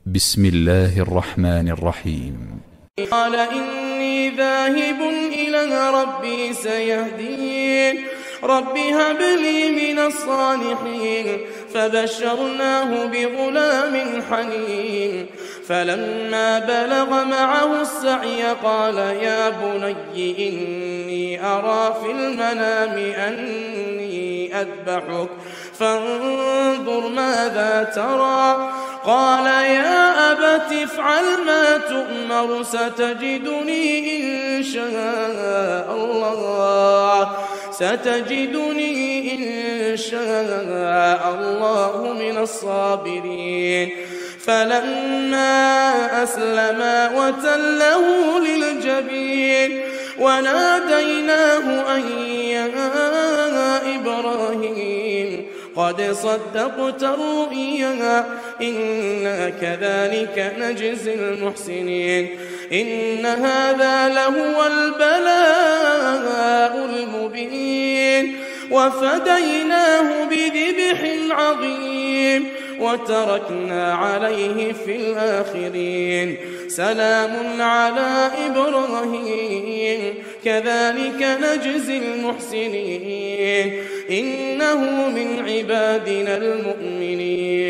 بسم الله الرحمن الرحيم. قال إني ذاهب إلى ربي سيهدين رب هب لي من الصالحين فبشرناه بغلام حليم فلما بلغ معه السعي قال يا بني إني أرى في المنام أني أذبحك فانظر ماذا ترى قال يا أبت افعل ما تؤمر ستجدني إن شاء الله من الصابرين فلما أسلما وتله للجبين وناديناه أن يا إبراهيم قد صدقت الرؤيا إنا كذلك نجزي المحسنين إن هذا لهو البلاء المبين وفديناه بذبح عظيم وتركنا عليه في الآخرين سلام على إبراهيم كذلك نجزي المحسنين إنه من عبادنا المؤمنين